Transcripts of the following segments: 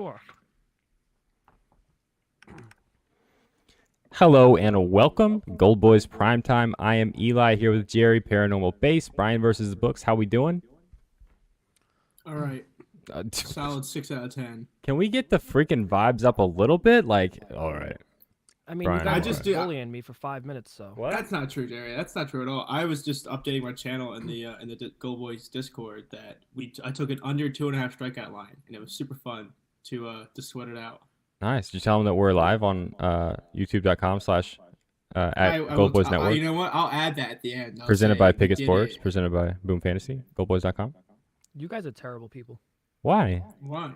Sure. Hello and welcome, GoldBoys Primetime. I am Eli here with Jerry, Paranormal Base, Brian versus the Books. How we doing? All right. Uh, Solid 6 out of 10. Can we get the freaking vibes up a little bit? All right, I mean, Brian. you guys I were just do. bullying me for 5 minutes, so. What? That's not true, Jerry. That's not true at all. I was just updating my channel in the Gold Boys Discord that I took an under 2.5 strikeout line, and it was super fun to sweat it out. Nice. Did you tell them that we're live on youtube.com/ at I will. GoldBoys Network? You know what? I'll add that at the end. Presented by Pickett Sports, presented by Boom Fantasy, GoldBoys.com. You guys are terrible people. Why? Why?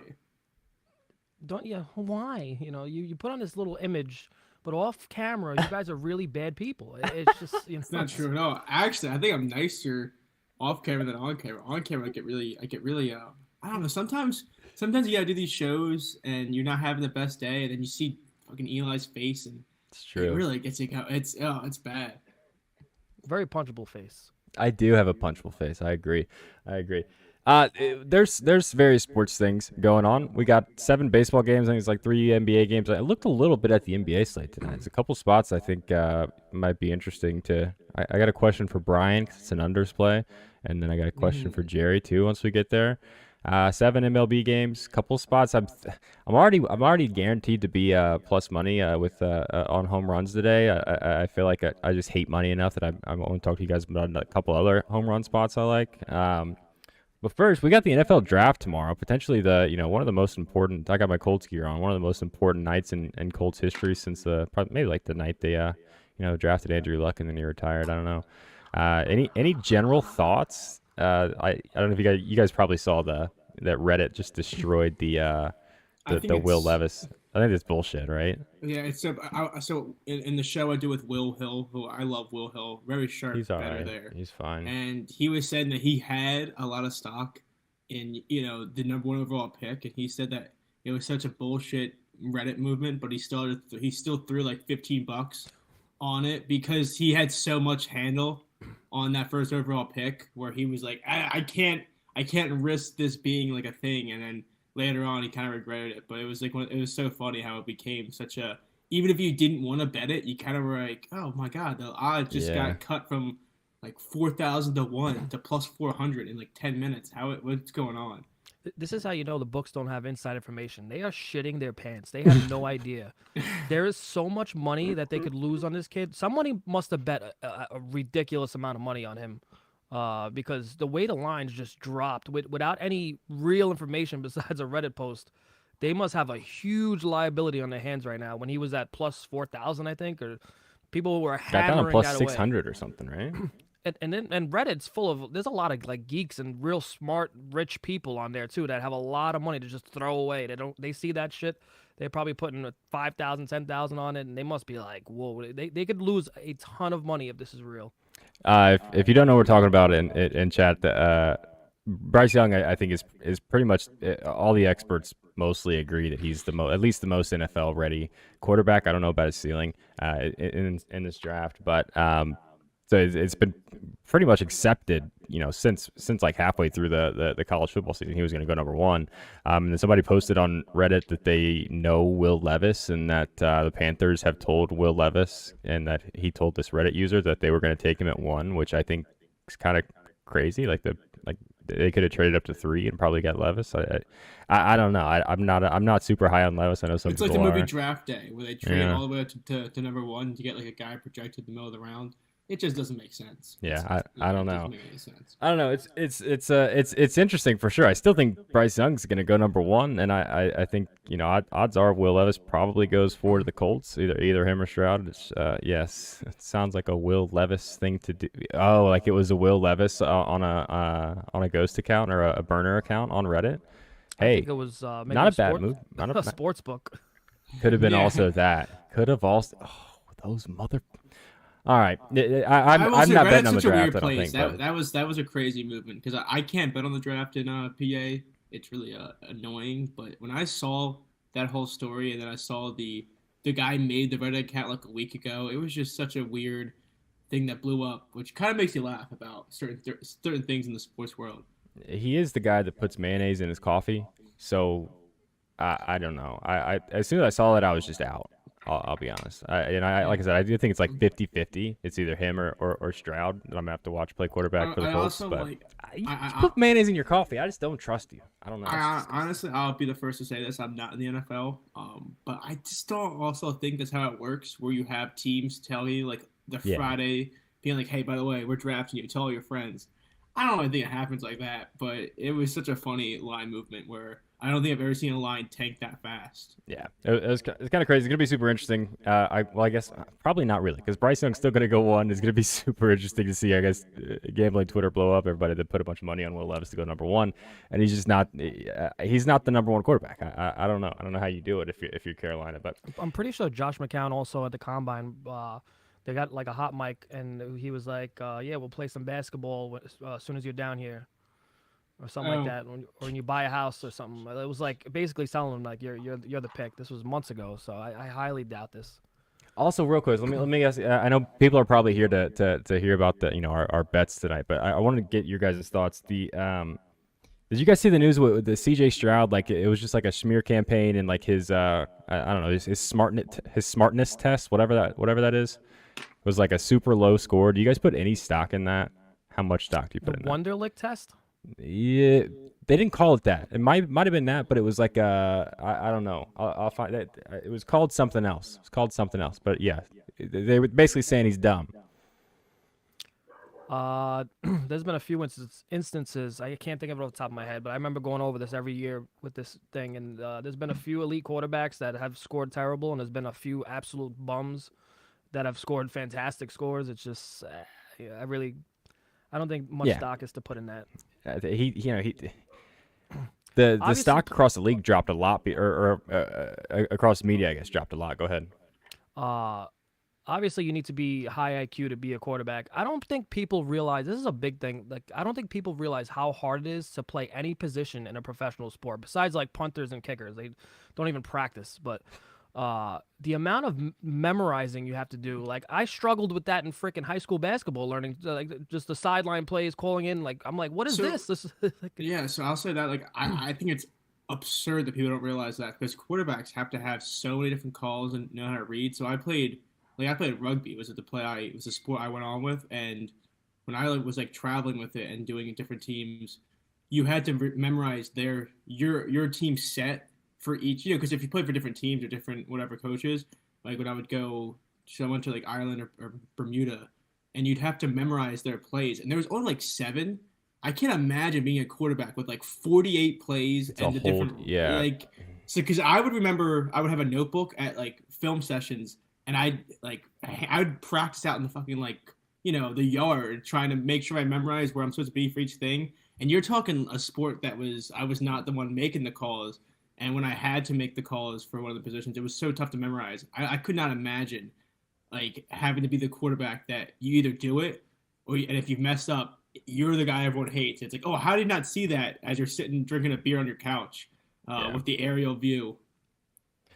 Don't you? Why? You put on this little image, but off camera, you guys are really bad people. It's just, It's not true at all. Actually, I think I'm nicer off camera than on camera. On camera, I get really. I don't know. Sometimes you gotta do these shows, and you're not having the best day, and then you see fucking Eli's face, and It's true. it really gets you out. It's bad. Very punchable face. I do have a punchable face. I agree. There's various sports things going on. We got 7 baseball games. I think it's like 3 NBA games. I looked a little bit at the NBA slate tonight. There's a couple spots I think might be interesting to. I got a question for Brian because it's an unders play, and then I got a question for Jerry too once we get there. 7 MLB games, couple spots. I'm already guaranteed to be plus money with on home runs today. I feel like I just hate money enough that I won't talk to you guys about a couple other home run spots I like. But first, we got the NFL draft tomorrow. Potentially one of the most important. I got my Colts gear on. One of the most important nights in Colts history since maybe like the night they drafted Andrew Luck and then he retired. I don't know. Any general thoughts? I don't know if you guys probably saw that Reddit just destroyed the Will Levis. I think that's bullshit, right? Yeah, it's so in the show I do with Will Hill, who I love. Will Hill, very sharp, He's all better right. there. He's fine. And he was saying that he had a lot of stock in the number 1 overall pick, and he said that it was such a bullshit Reddit movement, but he still threw like $15 on it because he had so much handle on that first overall pick, where he was like, I can't risk this being like a thing, and then later on he kind of regretted it. But it was like it was so funny how it became such a, even if you didn't want to bet it, you kind of were like, oh my god, the odds just got cut from like 4,000 to 1 to plus 400 in like 10 minutes. What's going on? This is how you know the books don't have inside information. They are shitting their pants. They have no idea. There is so much money that they could lose on this kid. Somebody must have bet a ridiculous amount of money on him. Because the way the lines just dropped without any real information besides a Reddit post, they must have a huge liability on their hands right now. When he was at plus 4,000, I think, or people were hammering got down to plus that 600 or something, right? And Reddit's full of, there's a lot of like geeks and real smart rich people on there too that have a lot of money to just throw away. They see that shit, they're probably putting 5,000, 10,000 on it, and they must be like, whoa, they could lose a ton of money if this is real. If you don't know what we're talking about in chat, Bryce Young, I think is pretty much all the experts mostly agree that he's at least the most NFL ready quarterback. I don't know about his ceiling in this draft, but so it's been pretty much accepted, since like halfway through the college football season, he was going to go number 1. And then somebody posted on Reddit that they know Will Levis and that the Panthers have told Will Levis and that he told this Reddit user that they were going to take him at 1, which I think is kind of crazy. Like they could have traded up to 3 and probably got Levis. I don't know. I'm not super high on Levis. I know some It's people like the movie are. Draft Day, where they trade all the way up to number 1 to get like a guy projected in the middle of the round. It just doesn't make sense. Yeah, I don't know. It doesn't make any sense. I don't know. It's interesting for sure. I still think Bryce Young's going to go number 1, and I think odds are Will Levis probably goes 4 to the Colts, either him or Stroud. Yes, it sounds like a Will Levis thing to do. Oh, like it was a Will Levis on a ghost account or a burner account on Reddit. Hey, I think it was maybe not a bad move. Not a sports book. Could have been also that. Could have also. Oh, those mother. All right, I'm not betting on the draft. I don't think that was a crazy movement because I can't bet on the draft in PA. It's really annoying. But when I saw that whole story and then I saw the guy made the Reddit account like a week ago, it was just such a weird thing that blew up, which kind of makes you laugh about certain things in the sports world. He is the guy that puts mayonnaise in his coffee, so I don't know. I as soon as I saw that, I was just out. I'll be honest. Like I said, I do think it's like 50-50. It's either him or Stroud that I'm gonna have to watch play quarterback for the I Colts. also But like. you I, put mayonnaise in your coffee. I just don't trust you. I don't know. honestly, I'll be the first to say this. I'm not in the NFL, but I just don't also think that's how it works. Where you have teams tell you like the Yeah. Friday, being like, "Hey, by the way, we're drafting you. Tell all your friends." I don't really think it happens like that, but it was such a funny line movement where I don't think I've ever seen a line tank that fast. Yeah, it's kind of crazy. It's gonna be super interesting. I guess probably not really, because Bryce Young's still gonna go one. It's gonna be super interesting to see. I guess gambling Twitter blow up. Everybody that put a bunch of money on Will Levis to go number one, and he's just not. He's not the number one quarterback. I don't know. I don't know how you do it if you're Carolina, but I'm pretty sure Josh McCown also at the combine. They got like a hot mic, and he was like, "Yeah, we'll play some basketball as soon as you're down here." Or something like that, or when you buy a house or something. It was like basically telling them like you're the pick. This was months ago, so I highly doubt this. Also, real quick, let me ask. I know people are probably here to hear about the our bets tonight, but I wanted to get your guys' thoughts. Did you guys see the news with the C.J. Stroud? Like it was just like a smear campaign, and like his I don't know his smartness test, whatever that is, was like a super low score. Do you guys put any stock in that? How much stock do you put in The Wonderlic test. Yeah, they didn't call it that. It might have been that, but it was like I don't know. I'll find that. It was called something else. But yeah, they were basically saying he's dumb. There's been a few instances. I can't think of it off the top of my head, but I remember going over this every year with this thing. And there's been a few elite quarterbacks that have scored terrible, and there's been a few absolute bums that have scored fantastic scores. It's just, I don't think much stock is to put in that. The stock across the league dropped a lot, or across media, I guess, dropped a lot. Go ahead. Obviously, you need to be high IQ to be a quarterback. I don't think people realize this is a big thing. Like, I don't think people realize how hard it is to play any position in a professional sport. Besides, like punters and kickers, they don't even practice. But the amount of memorizing you have to do, like I struggled with that in freaking high school basketball, learning like just the sideline plays, calling in. Like I'm like, what is this? This is yeah. So I'll say that like I think it's absurd that people don't realize that because quarterbacks have to have so many different calls and know how to read. So I played rugby. Was it it was a sport I went on with, and when I was like traveling with it and doing different teams, you had to memorize your team set for each, because if you play for different teams or different whatever coaches, like when I would go, so I went to like Ireland or Bermuda, and you'd have to memorize their plays, and there was only like 7. I can't imagine being a quarterback with like 48 plays and the different like, so because I would remember I would have a notebook at like film sessions, and I would practice out in the fucking like the yard trying to make sure I memorize where I'm supposed to be for each thing. And you're talking a sport that I was not the one making the calls. And when I had to make the calls for one of the positions, it was so tough to memorize. I could not imagine like having to be the quarterback that you either do it and if you've messed up, you're the guy everyone hates. It's like, oh, how did you not see that as you're sitting drinking a beer on your couch with the aerial view?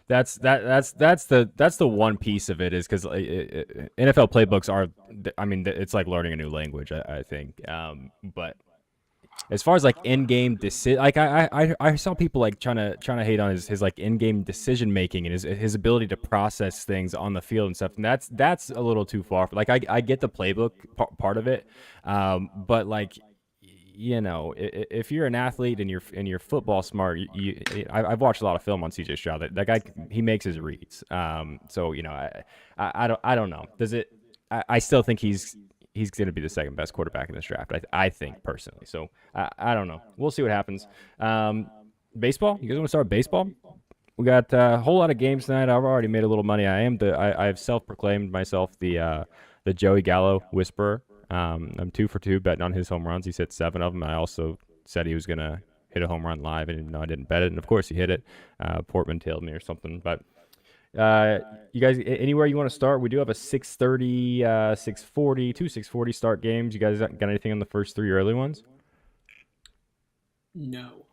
That's the one piece of it is because NFL playbooks are. I mean, it's like learning a new language. I think, but. As far as like in-game decision, like I saw people like trying to hate on his like in-game decision making and his ability to process things on the field and stuff. And that's a little too far. Like I get the playbook part of it, but like if you're an athlete and you're football smart, I've watched a lot of film on C.J. Stroud. That guy, he makes his reads. So I don't know. Does it? I still think he's going to be the second best quarterback in this draft, I think, personally. So, I don't know. We'll see what happens. Baseball? You guys want to start with baseball? We got a whole lot of games tonight. I've already made a little money. I've self-proclaimed myself the Joey Gallo whisperer. I'm 2 for 2 betting on his home runs. He's hit 7 of them. I also said he was going to hit a home run live, and I didn't bet it. And, of course, he hit it. Portman tailed me or something. But you guys, anywhere you want to start? We do have a 6:30, 6:40, 6:40 start games. You guys got anything on the first 3 early ones? No.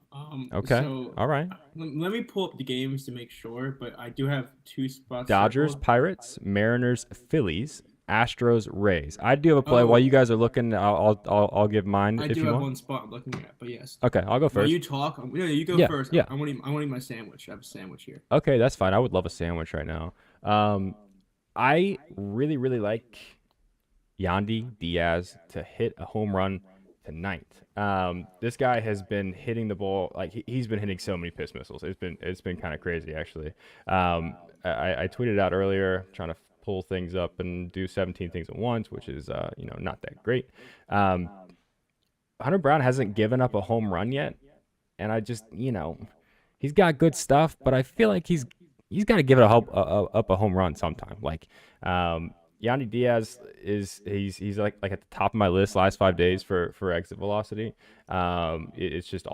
Okay. So, all right. Let me pull up the games to make sure, but I do have 2 spots. Dodgers, Pirates, Mariners, Phillies, Astros, Rays. I do have a play. Oh. While you guys are looking, I'll give mine I if do you have want. one spot I'm looking at, but yes. Okay, I'll go While first. you talk, yeah, you go Yeah, first. yeah. I want to eat my sandwich. I have a sandwich here. Okay, that's fine. I would love a sandwich right now. I really, really like Yandy Diaz to hit a home run tonight. This guy has been hitting the ball like he's been hitting so many piss missiles. It's been kind of crazy actually. I tweeted out earlier trying to pull things up and do 17 things at once, which is not that great. Hunter Brown hasn't given up a home run yet, and I just he's got good stuff, but I feel like he's got to give it up a home run sometime. Like Yandy Diaz he's like at the top of my list last 5 days for exit velocity. It's just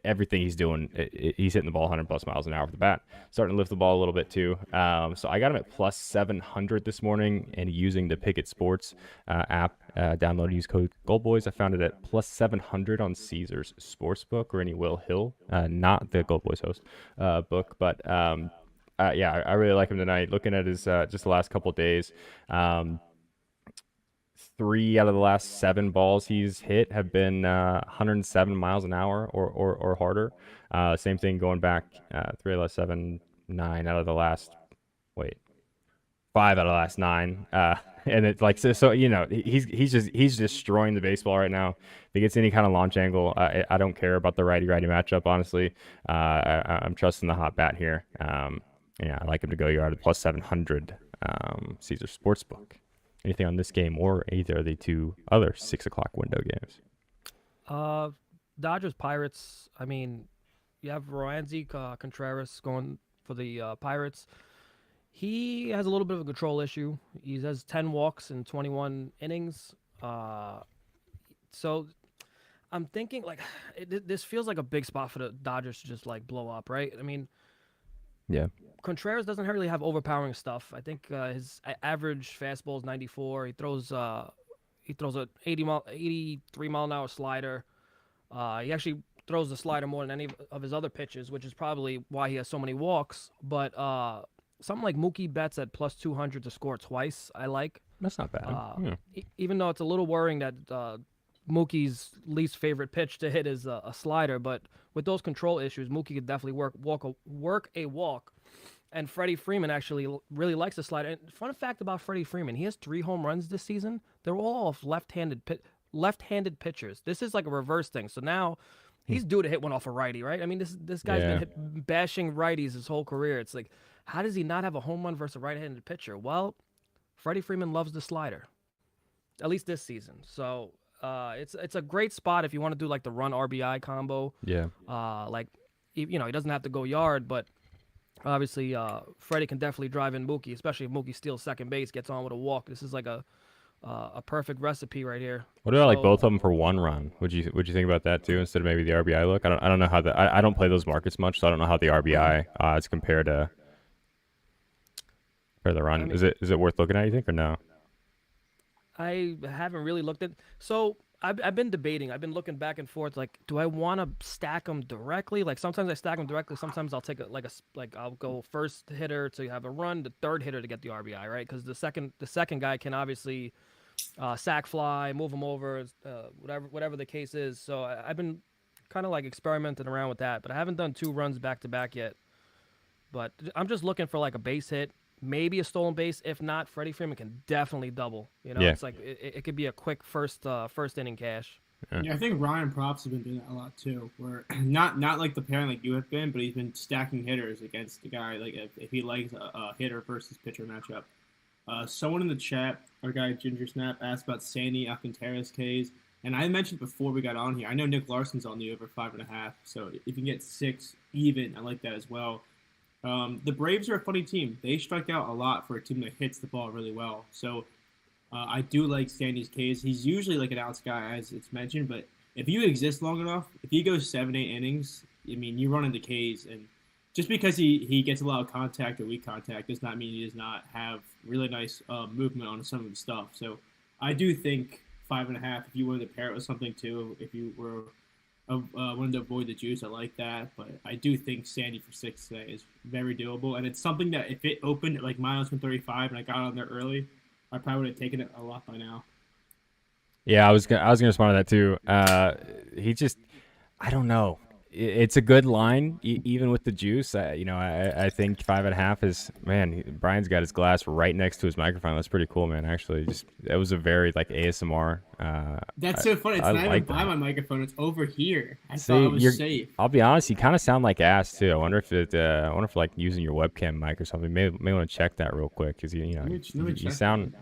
everything he's doing. He's hitting the ball 100 plus miles an hour with the bat, starting to lift the ball a little bit too. So I got him at plus 700 this morning, and using the Pickett Sports app, download, use code GoldBoys. I found it at plus 700 on Caesars Sportsbook or any Will Hill, not the GoldBoys host book, but yeah, I really like him tonight. Looking at his just the last couple of days, 3 out of the last 7 balls he's hit have been 107 miles an hour or harder. Same thing going back 3 out of the last 7, 9 out of the last 5 out of the last 9. And it's like so he's just destroying the baseball right now. If he gets any kind of launch angle, I don't care about the righty matchup. Honestly, I'm trusting the hot bat here. Yeah, I like him to go yard at plus 700. Caesar Sportsbook. Anything on this game or either of the 2 other 6 o'clock window games? Dodgers Pirates. I mean, you have Roansy Contreras going for the Pirates. He has a little bit of a control issue. He has 10 walks in 21 innings. So I'm thinking this feels like a big spot for the Dodgers to just blow up, right? I mean, yeah. Contreras doesn't really have overpowering stuff. I think his average fastball is 94. He throws a 83 mile an hour slider. He actually throws the slider more than any of his other pitches, which is probably why he has so many walks. But something like Mookie Betts at plus 200 to score twice, I like. That's not bad. Even though it's a little worrying that Mookie's least favorite pitch to hit is a slider, but with those control issues, Mookie could definitely work a walk. And Freddie Freeman actually really likes the slider. And fun fact about Freddie Freeman, he has 3 home runs this season. They're all off left-handed pitchers. This is like a reverse thing. So now he's due to hit one off a righty, right? I mean, this guy's been bashing righties his whole career. It's like, how does he not have a home run versus a right-handed pitcher? Well, Freddie Freeman loves the slider, at least this season. So it's a great spot if you want to do the run RBI combo. Yeah. He doesn't have to go yard, but obviously Freddie can definitely drive in Mookie, especially if Mookie steals second base, gets on with a walk. This is like a perfect recipe right here. What about both of them for 1 run? Would you think about that too instead of maybe the RBI look? I don't know how I don't play those markets much, so I don't know how the RBI is compared to the run. I mean, is it worth looking at, you think, or no? I haven't really looked at. So I've been debating. I've been looking back and forth. Do I want to stack them directly? Sometimes I stack them directly. Sometimes I'll take I'll go first hitter to have a run, the third hitter to get the RBI, right? Because the second guy can obviously sack fly, move him over, whatever the case is. So I've been kind of experimenting around with that, but I haven't done 2 runs back to back yet. But I'm just looking for a base hit. Maybe a stolen base. If not, Freddie Freeman can definitely double. It's it could be a quick first inning cash. Yeah, I think Ryan Props has been doing that a lot too. Where not like the pairing like you have been, but he's been stacking hitters against the guy. If he likes a hitter versus pitcher matchup. Someone in the chat, our guy Ginger Snap, asked about Sandy Alcantara's Ks, and I mentioned before we got on here. I know Nick Larson's on the over 5.5, so if you can get 6 even, I like that as well. The Braves are a funny team. They strike out a lot for a team that hits the ball really well. So I do like Sandy's K's. He's usually an outs guy, as it's mentioned, but if you exist long enough, if he goes 7-8 innings, I mean, you run into K's, and just because he gets a lot of contact or weak contact does not mean he does not have really nice movement on some of the stuff. So I do think 5.5, if you wanted to pair it with something too, if you were wanted to avoid the juice, I like that, but I do think Sandy for 6 today is very doable, and it's something that if it opened at -135 and I got on there early, I probably would have taken it a lot by now. Yeah, I was gonna respond to that too. He just, I don't know. It's a good line, even with the juice. I think 5.5 is, man. Brian's got his glass right next to his microphone. That's pretty cool, man. Actually, just it was a very like ASMR. That's so funny. It's I not even like by that. my microphone. It's over here. I See, thought I was safe. I'll be honest. You kind of sound like ass too. I wonder if like using your webcam mic or something. May want to check that real quick because Let me you check. sound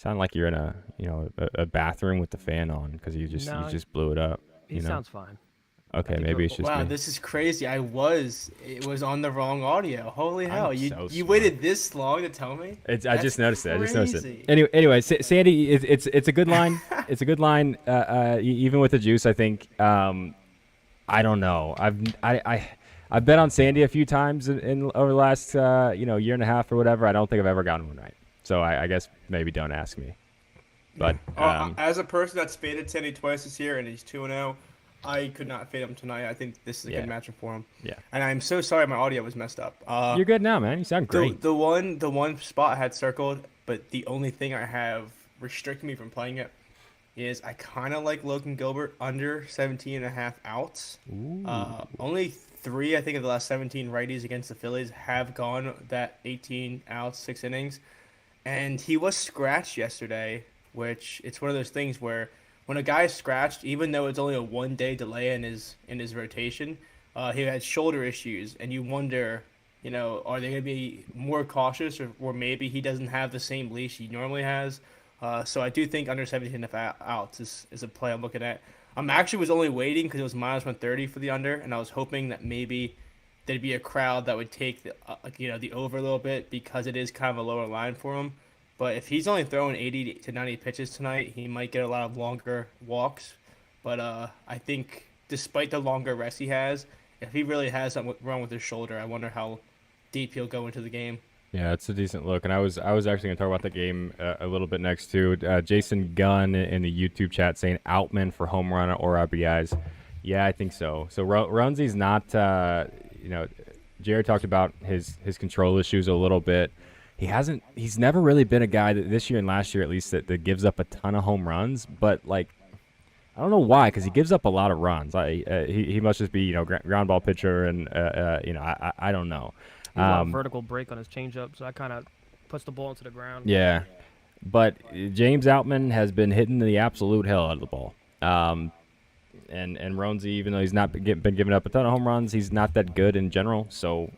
like you're in a bathroom with the fan on because you No, just blew it up. he You know. sounds fine. Okay, think maybe we're it's just Wow, me. this is crazy. It was on the wrong audio. Holy hell. I'm You so you smart. waited this long to tell me? I just noticed it. I just noticed it. Crazy. Anyway, Sandy, it's a good line. It's a good line. Even with the juice, I think. I don't know. I've bet on Sandy a few times in over the last year and a half or whatever. I don't think I've ever gotten one right. So I guess maybe don't ask me. But As a person that's faded Sandy twice this year and he's 2-0, I could not fade him tonight. I think this is a Yeah. good matchup for him. Yeah. And I'm so sorry my audio was messed up. You're good now, man. You sound great. The one spot I had circled, but the only thing I have restricting me from playing it is I kind of like Logan Gilbert under 17.5 outs. Only 3, I think, of the last 17 righties against the Phillies have gone that 18 outs, 6 innings. And he was scratched yesterday, which it's one of those things where when a guy's scratched, even though it's only a 1-day delay in his rotation, he had shoulder issues, and you wonder, are they going to be more cautious, or maybe he doesn't have the same leash he normally has. So I do think under 17 outs is a play I'm looking at. Actually was only waiting because it was -130 for the under, and I was hoping that maybe there'd be a crowd that would take the over a little bit because it is kind of a lower line for him. But if he's only throwing 80 to 90 pitches tonight, he might get a lot of longer walks. But I think despite the longer rest he has, if he really has something wrong with his shoulder, I wonder how deep he'll go into the game. Yeah, it's a decent look, and I was actually gonna talk about the game a little bit next too. Jason Gunn in the YouTube chat saying Outman for home run or RBIs. Yeah, I think so. So Runzy's not. Jared talked about his control issues a little bit. He's never really been a guy that this year and last year at least that gives up a ton of home runs, but like I don't know why, because he gives up a lot of runs. He must just be ground ball pitcher, and I don't know. He's a vertical break on his changeup, so that kind of puts the ball into the ground. Yeah, but James Outman has been hitting the absolute hell out of the ball. And Ronzi, even though he's not been giving up a ton of home runs, he's not that good in general. So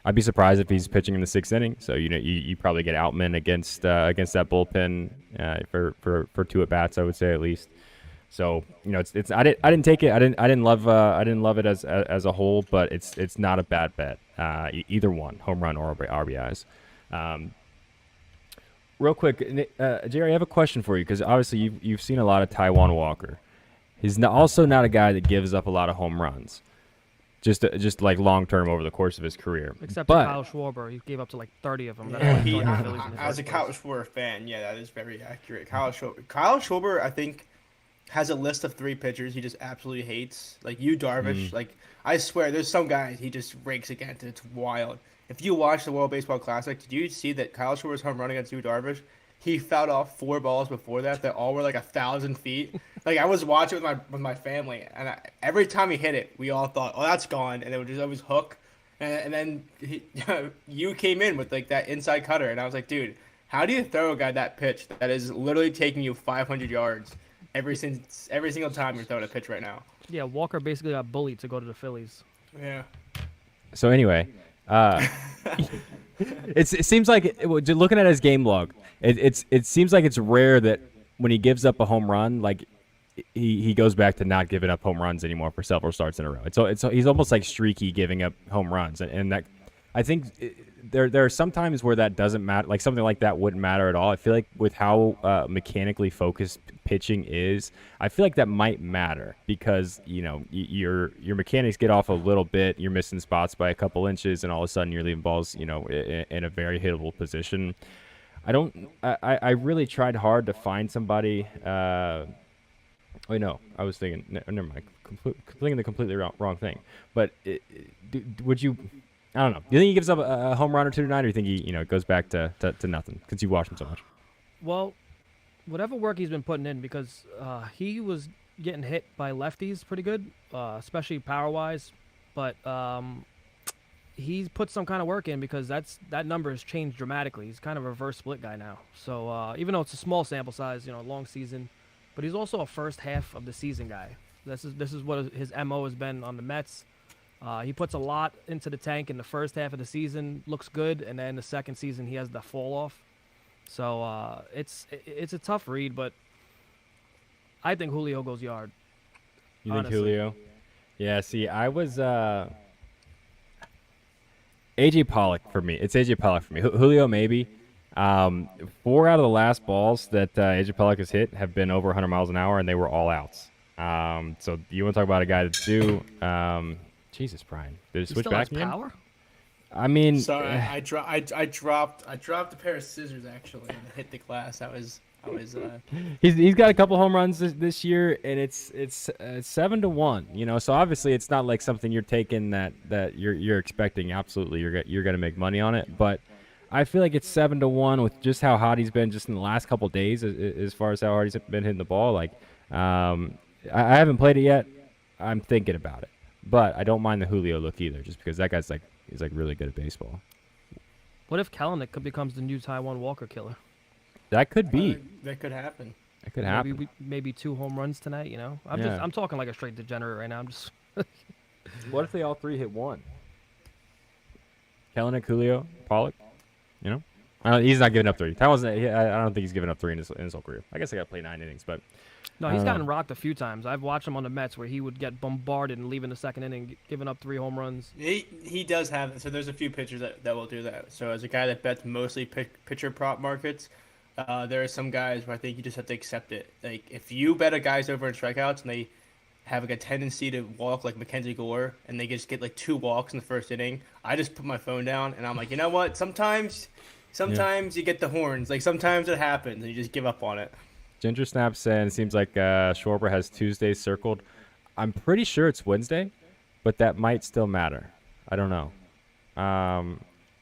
I'd be surprised if he's pitching in the 6th inning. So you probably get Outman against that bullpen for 2 at bats, I would say at least. So it's I didn't take it. I didn't love it as a whole, but it's not a bad bet. Either one, home run or RBIs. Real quick, Jerry, I have a question for you because obviously you've seen a lot of Taijuan Walker. He's also not a guy that gives up a lot of home runs, just like long term over the course of his career. Except but, for Kyle Schwarber, he gave up to like 30 of them. That's Yeah, why he joined the Phillies in the as a first Kyle place. Schwarber fan, yeah, that is very accurate. Kyle Schwarber, I think, has a list of 3 pitchers he just absolutely hates. Like Darvish, like I swear, there's some guys he just rakes against. And it's wild. If you watch the World Baseball Classic, did you see that Kyle Schwarber's home run against Darvish? He fouled off 4 balls before that all were like 1,000 feet. Like I was watching with my family, and every time he hit it, we all thought, "Oh, that's gone," and it would just always hook. And then you came in with like that inside cutter, and I was like, "Dude, how do you throw a guy that pitch that is literally taking you 500 yards every single time you're throwing a pitch right now?" Yeah, Walker basically got bullied to go to the Phillies. Yeah. So anyway, it seems like looking at his game log, it seems like it's rare that when he gives up a home run, like he goes back to not giving up home runs anymore for several starts in a row. He's almost like streaky giving up home runs, and that I think there are some times where that doesn't matter. Like something like that wouldn't matter at all. I feel like with how mechanically focused pitching is, I feel like that might matter because your mechanics get off a little bit. You're missing spots by a couple inches, and all of a sudden you're leaving balls in a very hittable position. I really tried hard to find somebody. Oh no, I was thinking. Never mind. Thinking the completely wrong thing. But would you? I don't know. Do you think he gives up a home run or two tonight, or you think he goes back to nothing because you watch him so much? Well, whatever work he's been putting in, because he was getting hit by lefties pretty good, especially power wise. But he's put some kind of work in, because that number has changed dramatically. He's kind of a reverse split guy now. So even though it's a small sample size, long season, but he's also a first half of the season guy. This is what his MO has been on the Mets. He puts a lot into the tank in the first half of the season, looks good, and then the second season he has the fall off. So it's a tough read, but I think Julio goes yard. You think honestly. Julio? Yeah. See, I was AJ Pollock for me. It's AJ Pollock for me. Julio maybe. 4 out of the last balls that AJ Pollock has hit have been over 100 miles an hour, and they were all outs. So you want to talk about a guy that's due? Jesus, Brian, did it He switch still back has again? power. I mean, Sorry, I dropped a pair of scissors actually and hit the glass. I was he's got a couple home runs this year, and it's 7-1. So obviously it's not like something you're taking that you're expecting. Absolutely, you're gonna make money on it, but I feel like it's 7-1 with just how hot he's been just in the last couple days, as far as how hard he's been hitting the ball. Like, I haven't played it yet. I'm thinking about it, but I don't mind the Julio look either, just because that guy's he's really good at baseball. What if Kelenic becomes the new Taiwan Walker killer? That could be. that could happen. That could happen. Maybe 2 home runs tonight. I'm talking like a straight degenerate right now. I'm just. What if they all 3 hit 1? Kelenic, Julio, Pollock. He's not giving up 3. I don't think he's given up 3 in his whole career. I guess I got to play 9 innings, but No, he's gotten rocked a few times. I've watched him on the Mets where he would get bombarded and leave in the second inning, giving up 3 home runs. He does have. So there's a few pitchers that will do that. So as a guy that bets mostly pitcher prop markets, there are some guys where I think you just have to accept it. Like if you bet a guy's over in strikeouts and they have like a tendency to walk like Mackenzie Gore and they just get like 2 walks in the first inning, I just put my phone down and I'm like, you know what? Sometimes you get the horns. Like sometimes it happens and you just give up on it. Ginger Snap saying it seems like Schwarber has Tuesday circled. I'm pretty sure it's Wednesday, but that might still matter. I don't know.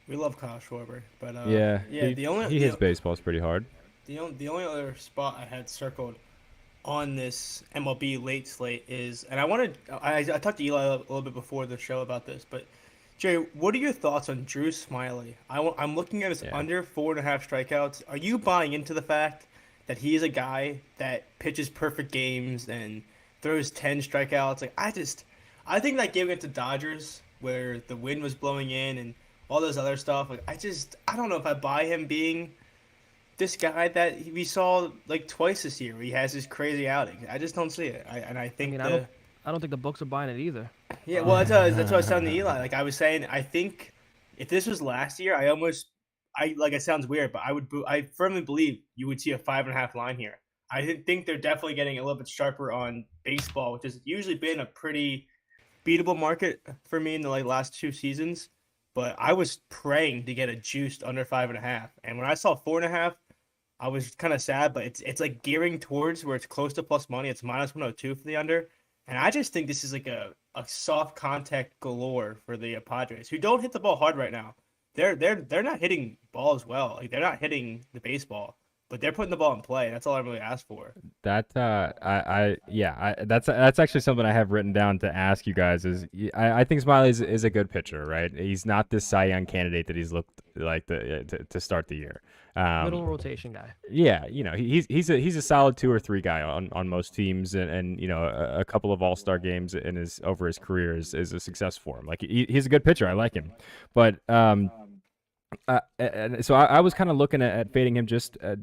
We love Kyle Schwarber, but he hits baseballs pretty hard. The only other spot I had circled on this MLB late slate is, and I talked to Eli a little bit before the show about this, but Jay, what are your thoughts on Drew Smyly? I'm looking at his under 4.5 strikeouts. Are you buying into the fact that he is a guy that pitches perfect games and throws 10 strikeouts? Like I think that game against the Dodgers where the wind was blowing in and all those other stuff, like I don't know if I buy him being this guy that we saw like twice this year where he has his crazy outing. I just don't see it. I don't think the books are buying it either. Yeah, well, that's what I was telling Eli. Like I was saying, I think if this was last year, it sounds weird, but I firmly believe you would see a 5.5 line here. I think they're definitely getting a little bit sharper on baseball, which has usually been a pretty beatable market for me in the last 2 seasons. But I was praying to get a juiced under 5.5, and when I saw 4.5, I was kind of sad. But it's like gearing towards where it's close to plus money. It's minus 102 for the under. And I just think this is like a soft contact galore for the Padres, who don't hit the ball hard right now. They're not hitting balls well. Like they're not hitting the baseball, but they're putting the ball in play. That's all I really ask for. That's actually something I have written down to ask you guys. I think Smiley is a good pitcher, right? He's not this Cy Young candidate that he's looked like to start the year. Middle rotation guy. Yeah, he's a solid 2 or 3 guy on most teams, and a couple of All-Star games over his career is a success for him. Like he's a good pitcher. I like him, but and so I was kind of looking at fading him. Just I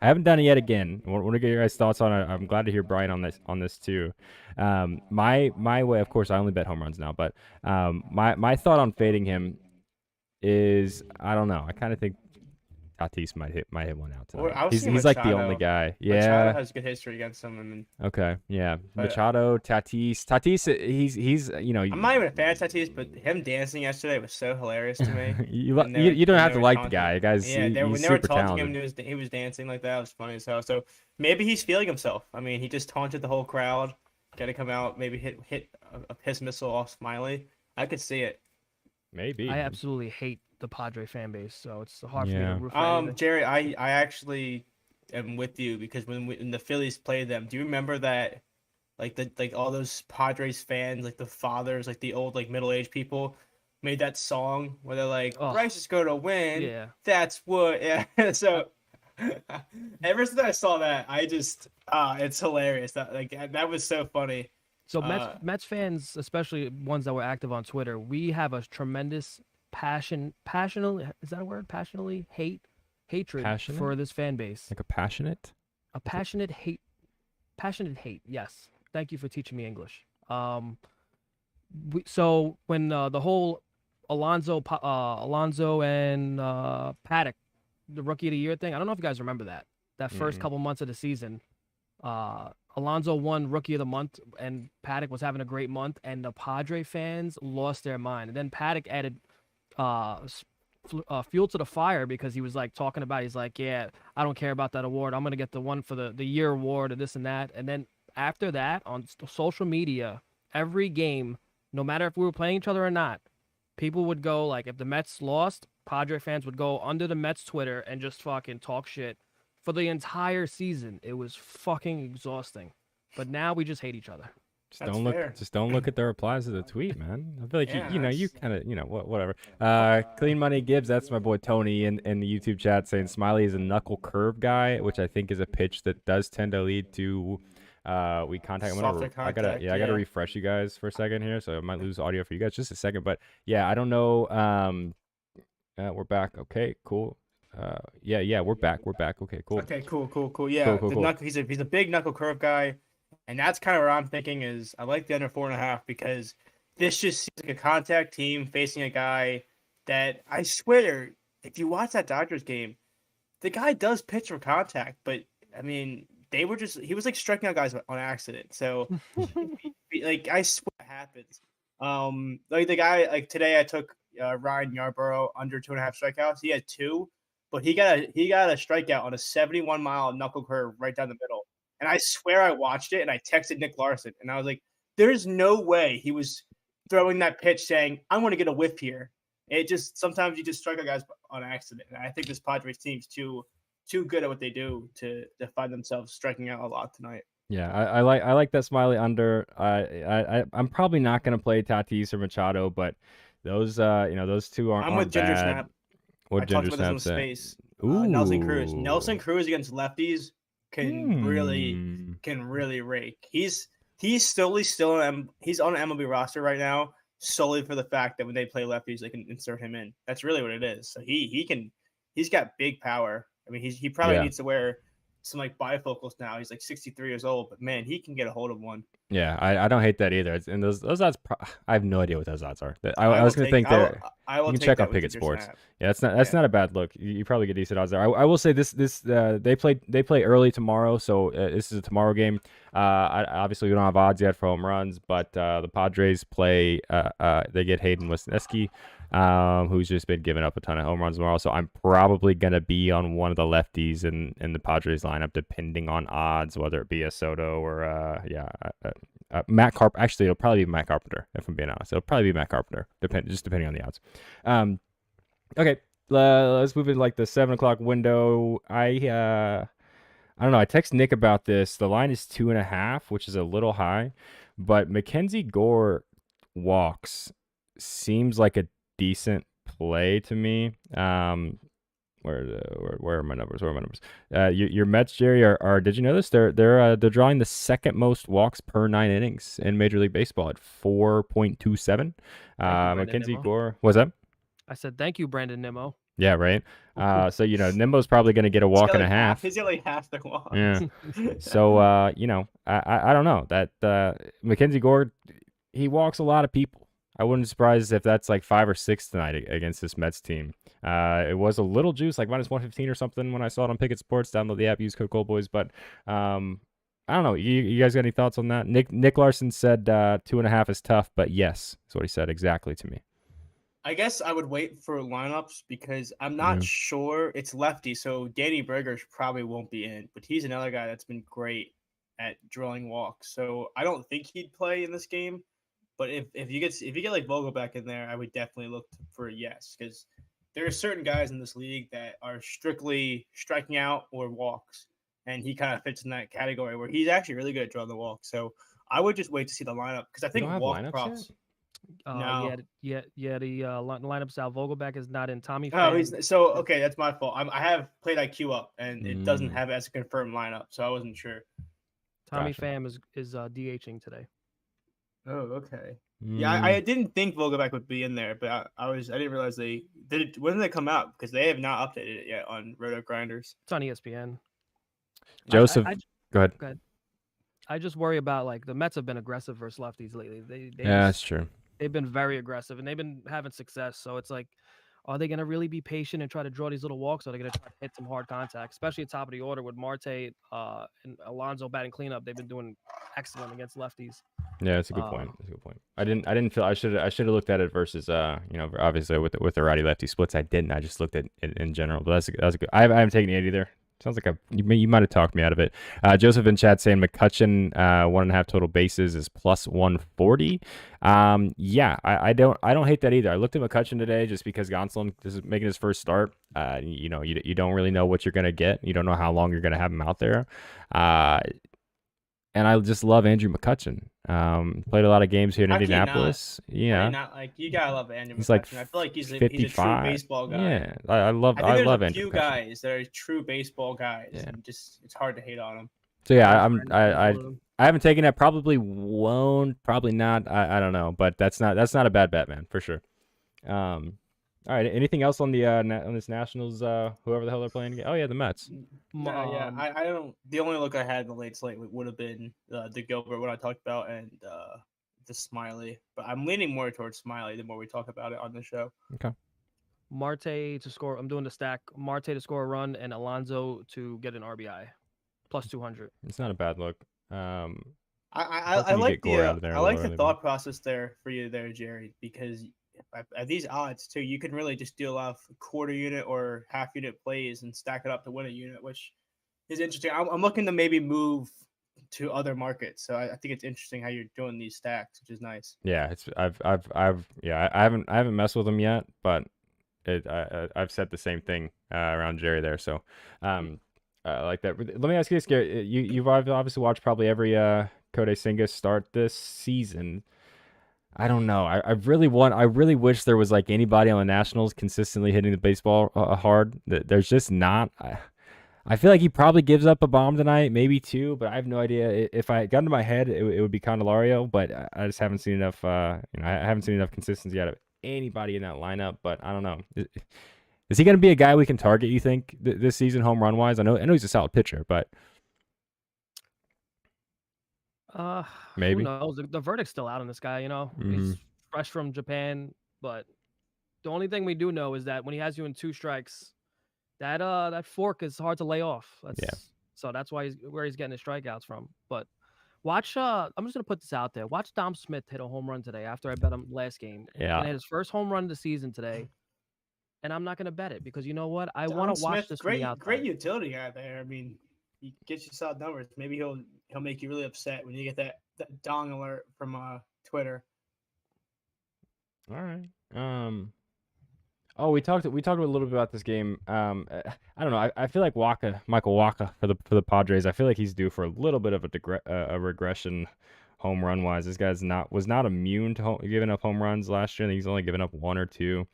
haven't done it yet. Again, I want to get your guys' thoughts on it. I'm glad to hear Brian on this too. My way, of course, I only bet home runs now, but my thought on fading him is I don't know. I kind of think Tatis might hit one out tonight. He's like the only guy. Yeah, Machado has good history against him. Okay, yeah, Machado, Tatis. He's I'm not even a fan of Tatis, but him dancing yesterday was so hilarious to me. you don't have to like the guy, guys. Yeah, when they were taunting him, he was dancing like that. It was funny as hell. So maybe he's feeling himself. I mean, he just taunted the whole crowd. Got to come out, maybe hit a piss missile off Smiley. I could see it. Maybe. I absolutely hate the Padre fan base, so it's hard for me to Yeah. root for anything. Jerry, I actually am with you because when the Phillies played them, do you remember that like all those Padres fans, like the fathers, like the old like middle-aged people made that song where they're like, Oh, Bryce is gonna win. yeah. That's what yeah. So ever since I saw that, I just it's hilarious. That was so funny. So Uh, Mets fans, especially ones that were active on Twitter, we have a tremendous passionately, is that a word? Hatred Passionate? for this fan base. Like a passionate? A passionate hate. Yes. Thank you for teaching me English. So when the whole Alonso and Paddock, the Rookie of the Year thing, I don't know if you guys remember that first Mm-mm. couple months of the season. Alonso won Rookie of the Month, and Paddock was having a great month, and the Padre fans lost their mind. And then Paddock added fuel to the fire because he was like talking about, he's like, yeah, I don't care about that award. I'm gonna get the one for the year award and this and that. And then after that, on social media, every game, no matter if we were playing each other or not, people would go like, if the Mets lost, Padre fans would go under the Mets Twitter and just fucking talk shit for the entire season. It was fucking exhausting. But now we just hate each other. That's fair. Just don't look at the replies to the tweet, man. I feel like Yeah, you that's- kind of whatever. Clean Money Gibbs, that's my boy Tony in the YouTube chat saying Smiley is a knuckle curve guy, which I think is a pitch that does tend to lead to we contact. Softer I gotta contact, I gotta refresh you guys for a second here, so I might lose audio for you guys just a second. But yeah, I don't know. We're back. Okay, cool. Yeah, we're back. Okay, cool. Okay, cool. Yeah, Cool. Knuckle, he's a big knuckle curve guy, and that's kind of where I'm thinking is I like the under 4.5 because this just seems like a contact team facing a guy that I swear, if you watch that Dodgers game, the guy does pitch for contact, but I mean he was like striking out guys on accident. So like I swear it happens. Like the guy like today I took Ryan Yarborough under 2.5 strikeouts. He had 2. But he got a strikeout on a 71-mile knuckle curve right down the middle. And I swear I watched it and I texted Nick Larson and I was like, there's no way he was throwing that pitch saying, I'm going to get a whiff here. It just sometimes you just strike out guys on accident. And I think this Padres team's too good at what they do to find themselves striking out a lot tonight. Yeah, I like that Smiley under. I'm probably not gonna play Tatis or Machado, but those those two aren't. I'm with Ginger bad. Snap. What I Ginger talked about this Snap in say? space. Ooh, Nelson Cruz. Nelson Cruz against lefties can really Hmm. rake. He's still he's on an MLB roster right now solely for the fact that when they play lefties they can insert him in. That's really what it is. So he's got big power. I mean he probably Yeah. needs to wear some like bifocals now. He's like 63 years old, but man, he can get a hold of one. Yeah, I don't hate that either. And those odds, I have no idea what those odds are. I was gonna think they're. I will You can take check that on with Pickett Ginger Sports. Snap. Yeah, that's not a bad look. You probably get decent odds there. I will say this they play early tomorrow, so this is a tomorrow game. Obviously we don't have odds yet for home runs, but the Padres play. They get Hayden Wesneski, who's just been giving up a ton of home runs tomorrow. So I'm probably gonna be on one of the lefties in the Padres lineup, depending on odds, whether it be a Soto or Matt Carpenter. Actually, it'll probably be Matt Carpenter. If I'm being honest, it'll probably be Matt Carpenter. Depending on the odds. Okay, let's move in like the 7 o'clock window. I don't know. I text Nick about this. The line is 2.5, which is a little high, but Mackenzie Gore walks seems like a decent play to me. Where are my numbers? Your Mets, Jerry, are did you know this? They're drawing the second most walks per 9 innings in Major League Baseball at 4.27. Mackenzie Nimmo. Gore, what's that? I said, thank you, Brandon Nimmo. Yeah, right. So Nimbo's probably going to get a walk and a half. He's got like half the walks. Yeah. So I don't know that Mackenzie Gore, he walks a lot of people. I wouldn't be surprised if that's like 5 or 6 tonight against this Mets team. It was a little juice, like minus 115 or something when I saw it on Pickett Sports. Download the app, use code GoldBoys. But I don't know. You guys got any thoughts on that? Nick Larson said 2.5 is tough, but yes, is what he said exactly to me. I guess I would wait for lineups because I'm not sure. It's lefty, so Danny Bergers probably won't be in, but he's another guy that's been great at drawing walks. So I don't think he'd play in this game. But if you get like Vogelback in there, I would definitely look for a yes, because there are certain guys in this league that are strictly striking out or walks, and he kind of fits in that category where he's actually really good at drawing the walk. So I would just wait to see the lineup, because I We don't think have walk lineups props. Yeah, No. the lineup's out. Vogelback is not in. Tommy Oh, Pham. he's so okay. That's my fault. I have played IQ up, and it doesn't Mm. have it as a confirmed lineup, so I wasn't sure. Tommy Gotcha. Pham is DHing today. Oh, okay. Yeah, I didn't think Vogelback would be in there, but I didn't realize they did it. When did they come out? Because they have not updated it yet on Roto Grinders. It's on ESPN. Joseph, go ahead. I just worry about, like, the Mets have been aggressive versus lefties lately. Yeah, that's true. They've been very aggressive, and they've been having success. So it's like, are they going to really be patient and try to draw these little walks? Or are they going to try to hit some hard contact, especially at top of the order with Marte and Alonso batting cleanup? They've been doing excellent against lefties. Yeah, that's a good point. That's a good point. I didn't feel I should have looked at it versus obviously with the righty lefty splits. I didn't. I just looked at it in general. But that's a good. I haven't taken it either. Sounds like you might have talked me out of it. Joseph in chat saying McCutchen 1.5 total bases is plus 140. Yeah, I don't hate that either. I looked at McCutchen today just because Gonsolin is making his first start. You don't really know what you're gonna get. You don't know how long you're gonna have him out there. And I just love Andrew McCutchen. Played a lot of games here in Indianapolis. Yeah, not like you gotta love Andrew McCutchen. He's like I feel like he's a 55. true baseball guy. Yeah, I love I love a Andrew few McCutchen. guys that are true baseball guys. Yeah. And just it's hard to hate on them. So yeah, I haven't taken that. Probably won't. Probably not. I don't know, but that's not a bad bet, man, for sure. All right. Anything else on the on this Nationals? Whoever the hell they're playing again? Oh yeah, the Mets. Yeah. I don't. The only look I had in the late slate would have been the Gilbert, what I talked about, and the Smiley. But I'm leaning more towards Smiley the more we talk about it on the show. Okay. Marte to score. I'm doing the stack. Marte to score a run and Alonso to get an RBI, plus 200. It's not a bad look. I like the thought process there for you there, Jerry, because at these odds too, you can really just deal off quarter unit or half unit plays and stack it up to win a unit, which is interesting. I'm looking to maybe move to other markets, so I think it's interesting how you're doing these stacks, which is nice. Yeah, I haven't messed with them yet, but I've said the same thing around Jerry there. So like that. Let me ask you this, Gary. You've obviously watched probably every Kodai Senga start this season. I don't know. I really wish there was like anybody on the Nationals consistently hitting the baseball hard. There's just not. I feel like he probably gives up a bomb tonight, maybe two, but I have no idea. If I got into my head, it would be Candelario, but I just haven't seen enough. I haven't seen enough consistency out of anybody in that lineup. But I don't know. Is he going to be a guy we can target, you think, this season, home run wise? I know he's a solid pitcher, but maybe. Who knows? The verdict's still out on this guy. He's fresh from Japan, but the only thing we do know is that when he has you in two strikes, that fork is hard to lay off. So that's why where he's getting his strikeouts from. But watch. I'm just gonna put this out there. Watch Dom Smith hit a home run today after I bet him last game. Yeah, and hit his first home run of the season today. And I'm not gonna bet it because you know what? I want to watch this. Great utility guy there. I mean, he gets you solid numbers. Maybe he'll make you really upset when you get that dong alert from Twitter. All right. Oh, we talked a little bit about this game. I don't know. I feel like Michael Wacha for the Padres. I feel like he's due for a little bit of a regression, home run wise. This guy's was not immune to giving up home runs last year. I think he's only given up one or two.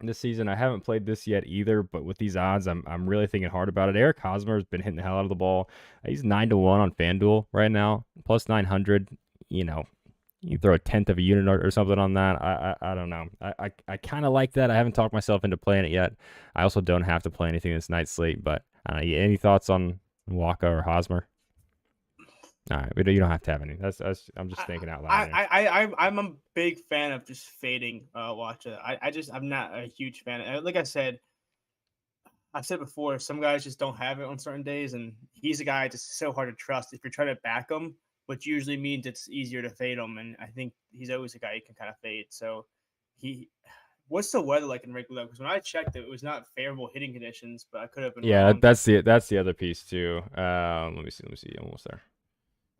This season, I haven't played this yet either, but with these odds, I'm really thinking hard about it. Eric Hosmer has been hitting the hell out of the ball. He's 9-1 on FanDuel right now, plus 900. You throw a tenth of a unit or something on that. I don't know. I kind of like that. I haven't talked myself into playing it yet. I also don't have to play anything this night's slate, but any thoughts on Wacha or Hosmer? All right, you don't have to have any. I'm just thinking out loud. I'm a big fan of just fading Wacha. I'm not a huge fan. Like I've said before, some guys just don't have it on certain days, and he's a guy just so hard to trust. If you're trying to back him, which usually means it's easier to fade him, and I think he's always a guy you can kind of fade. So what's the weather like in regular? Because when I checked it was not favorable hitting conditions, but I could have been. Yeah, wrong. that's the other piece too. Let me see, almost there.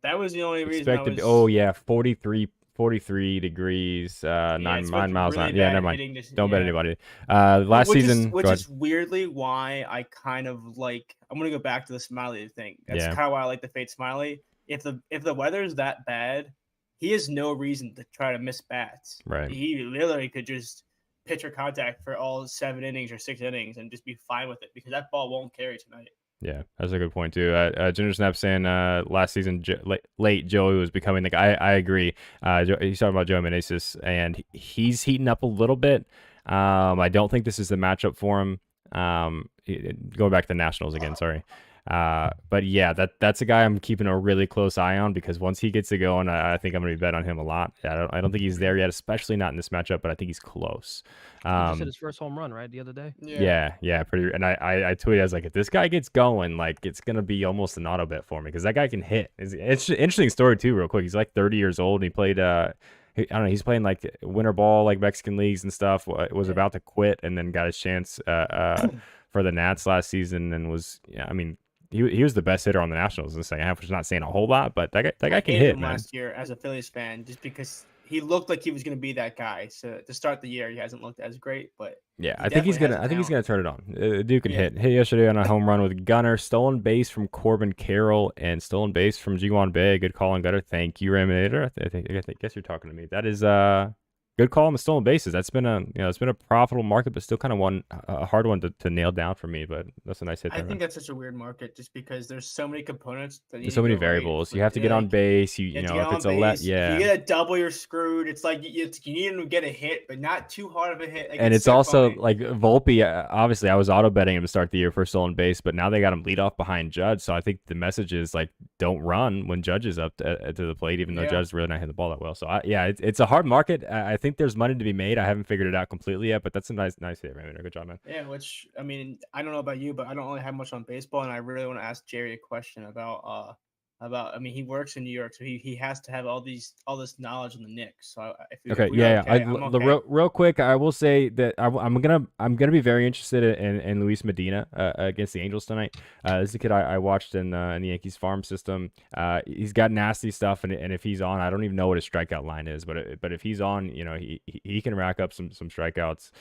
That was the only reason. Expected. Oh yeah, 43 43 degrees, it's 9 miles an really hour. Yeah, bad never mind. hitting this- Don't bet yeah. anybody. Last which season, is which go ahead. is weirdly why I kind of like. I'm gonna go back to the Smiley thing. That's Yeah. kind of why I like the fade Smiley. If the weather is that bad, he has no reason to try to miss bats. Right. He literally could just pitch or contact for all 7 innings or 6 innings and just be fine with it because that ball won't carry tonight. Yeah, that's a good point too. Ginger Snap saying last season late Joey was becoming the guy. I agree. He's talking about Joey Meneses, and he's heating up a little bit. I don't think this is the matchup for him. Going back to the Nationals again, sorry. But yeah, that's a guy I'm keeping a really close eye on because once he gets it going, I think I'm going to be bet on him a lot. I don't think he's there yet, especially not in this matchup, but I think he's close. He just hit his first home run, right, the other day? Yeah, pretty. And I tweeted, I was like, if this guy gets going, like it's gonna be almost an auto bet for me because that guy can hit. It's an interesting story too, real quick. He's like 30 years old and he played I don't know, he's playing like winter ball, like Mexican leagues and stuff. Was about to quit and then got his chance for the Nats last season and was I mean. He was the best hitter on the Nationals in the second half, which is not saying a whole lot, but that guy can hit, man. Last year as a Phillies fan, just because he looked like he was going to be that guy. So to start the year, he hasn't looked as great, but yeah, I think he's gonna turn it on. Dude can hit yesterday on a home run with Gunner, stolen base from Corbin Carroll, and stolen base from Ji-Hwan Bae. Good call on Gunner. Thank you, Raminator. I guess you're talking to me. That is good call on the stolen bases. That's been it's been a profitable market, but still kind of a hard one to nail down for me. But that's a nice hit there. I think that's such a weird market just because there's so many components. There's so many variables. You have to get on base. You know, if it's if you get a double, you're screwed. It's like you need him to get a hit, but not too hard of a hit. Like, and it's also funny. Like Volpe. Obviously, I was auto betting him to start the year for stolen base, but now they got him lead off behind Judge. So I think the message is like, don't run when Judge is up to the plate, even though Judge is really not hitting the ball that well. So it's a hard market. I think there's money to be made. I haven't figured it out completely yet, but that's a nice hit, man. Good job, man. Yeah, which I mean, I don't know about you, but I don't really have much on baseball, and I really want to ask Jerry a question about. I mean, he works in New York, so he has to have all this knowledge on the Knicks. So real quick, I will say that I'm gonna be very interested in Luis Medina against the Angels tonight. This is a kid I watched in the Yankees farm system. He's got nasty stuff, and if he's on, I don't even know what his strikeout line is, but if he's on, you know, he can rack up some strikeouts.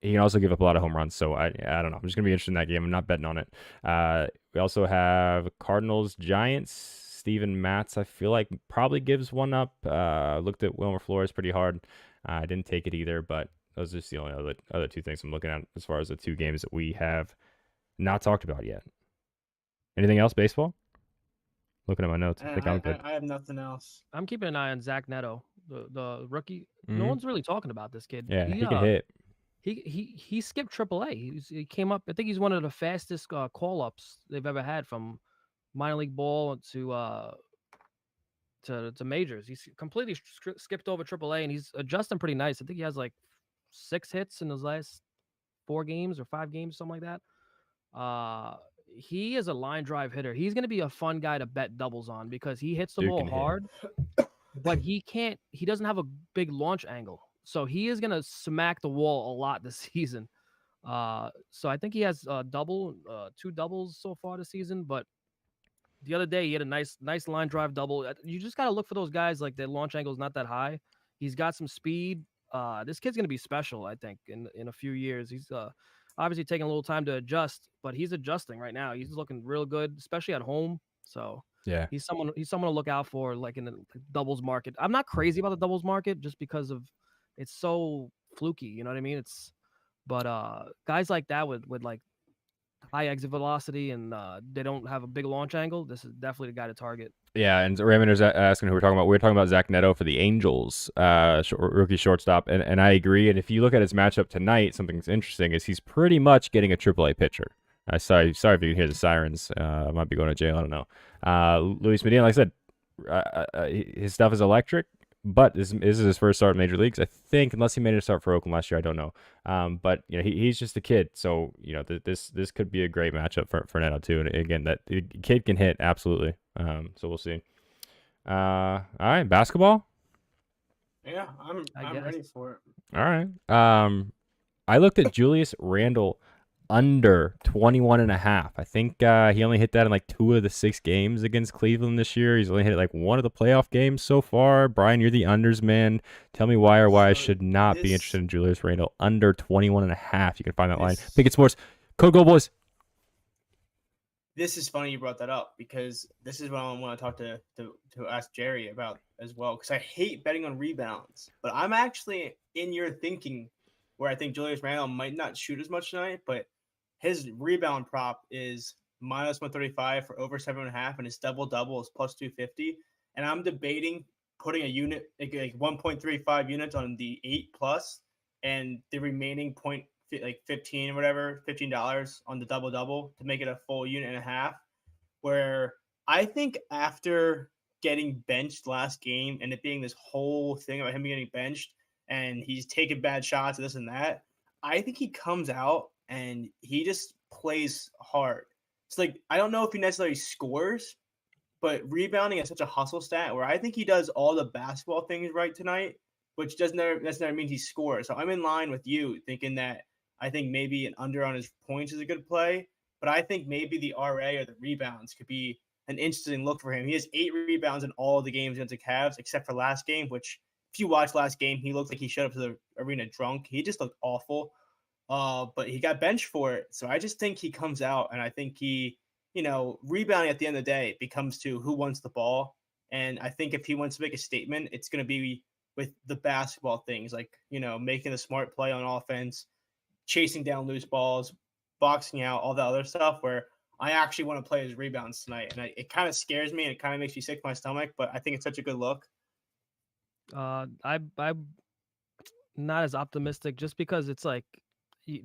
He can also give up a lot of home runs, so I don't know. I'm just gonna be interested in that game. I'm not betting on it. We also have Cardinals Giants. Steven Matz, I feel like probably gives one up. Looked at Wilmer Flores pretty hard. I didn't take it either, but those are just the only other two things I'm looking at as far as the two games that we have not talked about yet. Anything else, baseball? Looking at my notes, I think I'm good. I have nothing else. I'm keeping an eye on Zach Neto, the rookie. No one's really talking about this kid. Yeah, he can hit. He skipped AAA. He came up. I think he's one of the fastest call ups they've ever had from minor league ball to majors. He's completely skipped over AAA, and he's adjusting pretty nice. I think he has like 6 hits in his last 4 games or 5 games, something like that. He is a line drive hitter. He's going to be a fun guy to bet doubles on because he hits the ball hard, but he doesn't have a big launch angle. So he is going to smack the wall a lot this season. So I think he has 2 doubles so far this season, but the other day he had a nice line drive double. You just got to look for those guys like their launch angle is not that high. He's got some speed. This kid's going to be special, I think, in a few years. He's obviously taking a little time to adjust, but he's adjusting right now. He's looking real good, especially at home. So yeah, he's someone to look out for, like in the doubles market. I'm not crazy about the doubles market just because of it's so fluky, you know what I mean? But guys like that with like high exit velocity and they don't have a big launch angle, this is definitely the guy to target. Yeah, and Raymond is asking who we're talking about. We're talking about Zach Neto for the Angels, rookie shortstop, and I agree. And if you look at his matchup tonight, something that's interesting is he's pretty much getting a AAA pitcher. Sorry if you can hear the sirens. I might be going to jail. I don't know. Luis Medina, like I said, his stuff is electric. But this is his first start in major leagues, I think, unless he made a start for Oakland last year. I don't know. But you know, he's just a kid, so you know this could be a great matchup for Neto too. And again, that kid can hit absolutely. So we'll see. All right, basketball. Yeah, I'm ready for it. All right. I looked at Julius Randle under 21.5. I think he only hit that in like 2 of the 6 games against Cleveland this year. He's only hit it like 1 of the playoff games so far. Brian, you're the unders man. Tell me why I So should not be interested in Julius Randle under 21.5. You can find that line. this Pick it sports. Code GoldBoys. this is funny you brought that up because this is what I want to talk to ask Jerry about as well. Because I hate betting on rebounds, but I'm actually in your thinking where I think Julius Randle might not shoot as much tonight, but his rebound prop is minus 135 for over 7.5, and his double double is plus 250. And I'm debating putting a unit like 1.35 units on the 8 plus, and the remaining point like 15 or whatever, $15 on the double double to make it a full unit and a half. Where I think after getting benched last game and it being this whole thing about him getting benched and he's taking bad shots and this and that, I think he comes out and he just plays hard. It's like I don't know if he necessarily scores, but rebounding is such a hustle stat where I think he does all the basketball things right tonight, which doesn't necessarily mean he scores. So I'm in line with you thinking that I think maybe an under on his points is a good play, but I think maybe the RA or the rebounds could be an interesting look for him. He has 8 rebounds in all of the games against the Cavs, except for last game, which if you watch last game, he looked like he showed up to the arena drunk. He just looked awful. But he got benched for it. So I just think he comes out and I think he, rebounding at the end of the day becomes to who wants the ball. And I think if he wants to make a statement, it's going to be with the basketball things like, making a smart play on offense, chasing down loose balls, boxing out, all that other stuff where I actually want to play his rebounds tonight. And it kind of scares me and it kind of makes me sick to my stomach, but I think it's such a good look. I'm not as optimistic just because it's like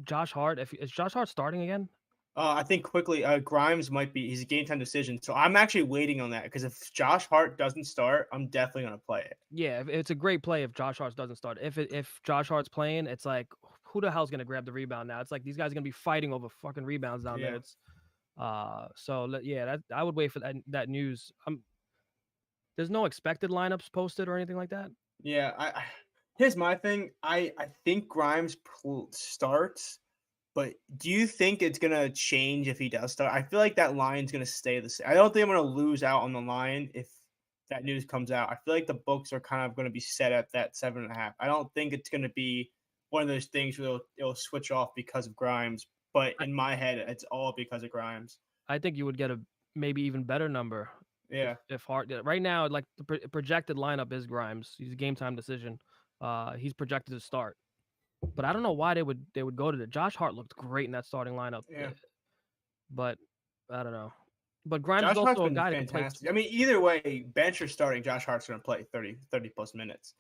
Josh Hart. Is Josh Hart starting again? I think quickly, Grimes might be. He's a game time decision, so I'm actually waiting on that because if Josh Hart doesn't start, I'm definitely gonna play it. Yeah, it's a great play if Josh Hart doesn't start. If Josh Hart's playing, it's like who the hell's gonna grab the rebound now? It's like these guys are gonna be fighting over fucking rebounds down there. Yeah. It's that I would wait for that news. There's no expected lineups posted or anything like that. Yeah, here's my thing. I think Grimes starts, but do you think it's gonna change if he does start? I feel like that line's gonna stay the same. I don't think I'm gonna lose out on the line if that news comes out. I feel like the books are kind of gonna be set at that 7.5. I don't think it's gonna be one of those things where it'll switch off because of Grimes. But in my head, it's all because of Grimes. I think you would get a maybe even better number. Yeah. If Hart right now, like the projected lineup is Grimes. He's a game time decision. He's projected to start, but I don't know why they would go to the Josh Hart looked great in that starting lineup. Yeah. But I don't know. But Grimes Josh is Hart's also a been guy that can play. fantastic. I mean, either way, bench or starting, Josh Hart's going to play 30 plus minutes.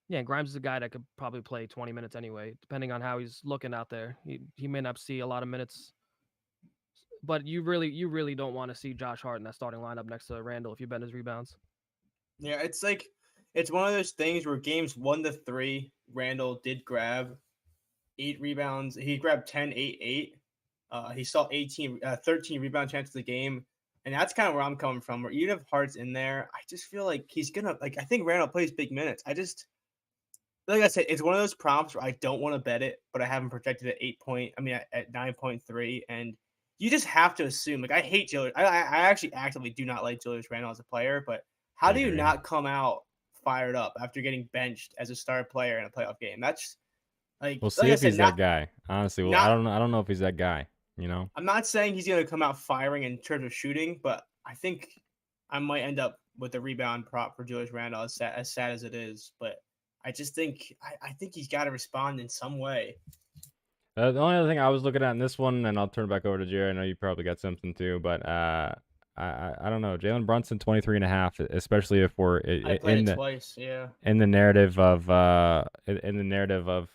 Yeah, Grimes is a guy that could probably play 20 minutes anyway, depending on how he's looking out there. He may not see a lot of minutes. But you really don't want to see Josh Hart in that starting lineup next to Randall if you bet his rebounds. Yeah, it's one of those things where games 1-3, Randall did grab 8 rebounds. He grabbed 10, 8, 8. He saw 13 rebound chances a game. And that's kind of where I'm coming from. Where even if Hart's in there, I just feel like he's gonna I think Randall plays big minutes. Like I said, it's one of those prompts where I don't want to bet it, but I have him projected at at 9.3, and you just have to assume. Like I hate Julius. I actually actively do not like Julius Randle as a player, but how do you not come out fired up after getting benched as a star player in a playoff game? That's like We'll see like if he's that guy. Honestly, I don't know if he's that guy. I'm not saying he's going to come out firing in terms of shooting, but I think I might end up with a rebound prop for Julius Randle, as sad as it is. But I just think I think he's got to respond in some way. The only other thing I was looking at in this one, and I'll turn it back over to Jerry. I know you probably got something too, but I don't know. Jalen Brunson 23.5, especially if we're in the narrative of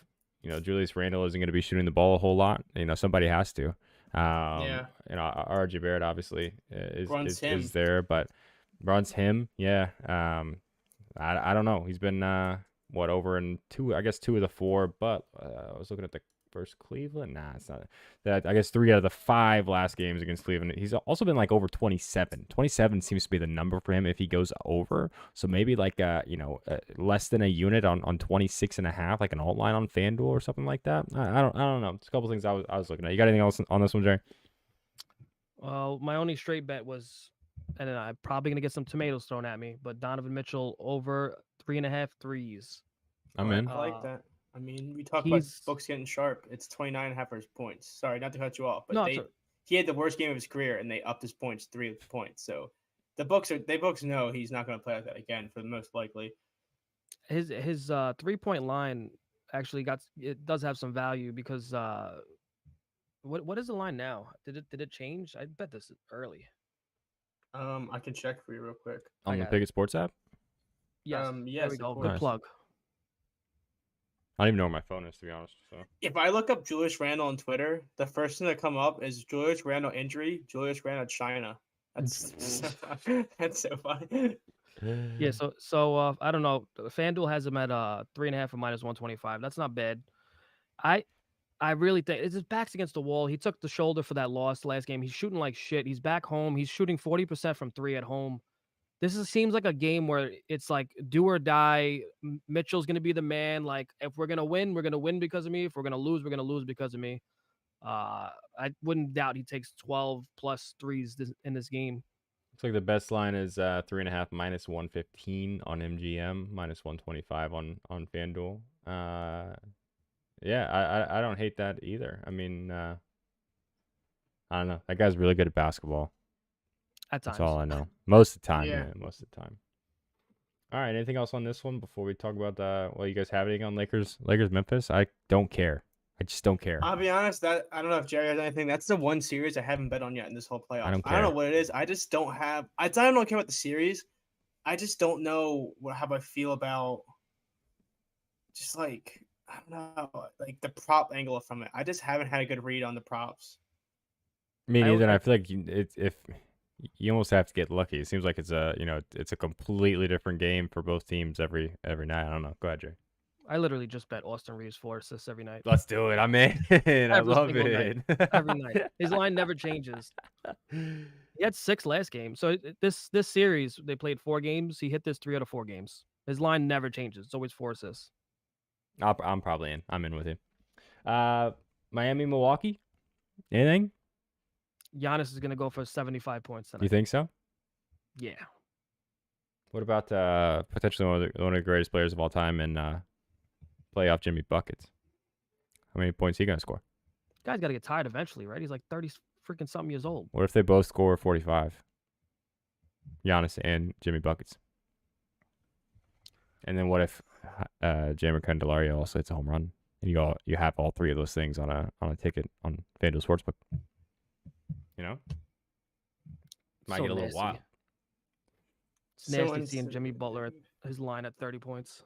Julius Randle isn't going to be shooting the ball a whole lot. Somebody has to. RJ Barrett obviously is there, but Brun's him. Yeah. I don't know. He's been over in 2 of the 4, but I was looking at the versus Cleveland. Nah, it's not. That I guess 3 out of the 5 last games against Cleveland. He's also been like over 27. 27 seems to be the number for him if he goes over. So maybe like less than a unit on 26.5, like an alt line on FanDuel or something like that. I don't know. It's a couple things I was looking at. You got anything else on this one, Jerry? Well, my only straight bet was, and I'm probably gonna get some tomatoes thrown at me, but Donovan Mitchell over 3.5 threes. I'm in. I like that. I mean, we talk about He's books getting sharp. It's 29.5 points. Sorry, not to cut you off, but no, it's he had the worst game of his career, and they upped his points 3 points. So the books know he's not going to play like that again for the most likely. his 3-point line actually does have some value because what is the line now? Did it change? I bet this is early. I can check for you real quick. On the got it. Biggest Sports app? Yes. Yes, There we of go. course. Good Nice. plug. I don't even know where my phone is, to be honest. So If I look up Julius Randle on Twitter, the first thing that come up is Julius Randle injury, Julius Randle China. That's that's so funny. Yeah. So I don't know. FanDuel has him at 3.5 or -125. That's not bad. I really think his back's against the wall. He took the shoulder for that loss last game. He's shooting like shit. He's back home. He's shooting 40% from 3 at home. Seems like a game where it's like do or die. Mitchell's gonna be the man. Like if we're gonna win because of me. If we're gonna lose because of me. I wouldn't doubt he takes 12 plus threes in this game. looks like the best line is 3.5 -115 on MGM, -125 on FanDuel. Yeah, I don't hate that either. I mean, I don't know. That guy's really good at basketball. At times. That's all I know. Most of the time, Yeah. yeah. Most of the time. All right. Anything else on this one before we talk about you guys have anything on Lakers Memphis? I don't care. I just don't care. I'll be honest, that I don't know if Jerry has anything. That's the one series I haven't bet on yet in this whole playoff. I don't I don't know care. what it is. I just don't have. I don't care about the series. I just don't know how I feel about. Just like I don't know, like the prop angle from it. I just haven't had a good read on the props. Me I- neither. And I- I feel like if you almost have to get lucky. It seems like it's a completely different game for both teams every night. I don't know. Go ahead, Jay. I literally just bet Austin Reeves 4 assists every night. Let's do it. I'm in. I Every love single it. night. Every night. His line never changes. He had 6 last game. So this series, they played 4 games. He hit this 3 out of 4 games. His line never changes. It's always 4 assists. I'm probably in. I'm in with you. Miami, Milwaukee. Anything? Giannis is going to go for 75 points tonight. You think so? Yeah. What about potentially one of the greatest players of all time in playoff Jimmy Buckets? How many points he gonna score? Guy's got to get tired eventually, right? He's like 30 freaking something years old. What if they both score 45? Giannis and Jimmy Buckets. And then what if Jammer Candelario also hits a home run? And you have all 3 of those things on a ticket on FanDuel Sportsbook. You know? Might So get a little nasty. wild. It's nasty seeing Jimmy Butler at his line at 30 points.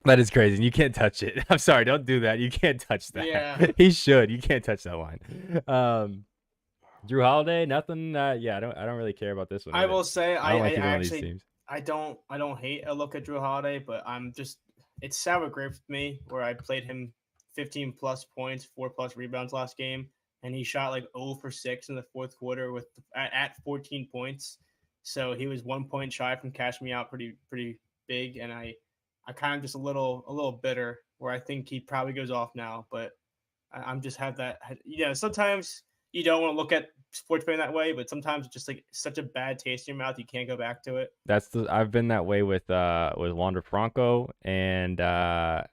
That is crazy. And you can't touch it. I'm sorry, don't do that. You can't touch that. Yeah. He should. You can't touch that line. Drew Holiday, nothing. Yeah, I don't really care about this one. I will say I don't like I either one of these actually teams. I don't hate a look at Drew Holiday, but it's sour grapes with me where I played him 15 plus points, 4 plus rebounds last game, and he shot like 0 for 6 in the fourth quarter at 14 points. So he was 1 point shy from cashing me out pretty big, and I kind of just a little bitter where I think he probably goes off now, but I'm just have that. Sometimes you don't want to look at sports betting that way, but sometimes it's just like such a bad taste in your mouth you can't go back to it. I've been that way with Wander Franco and Adley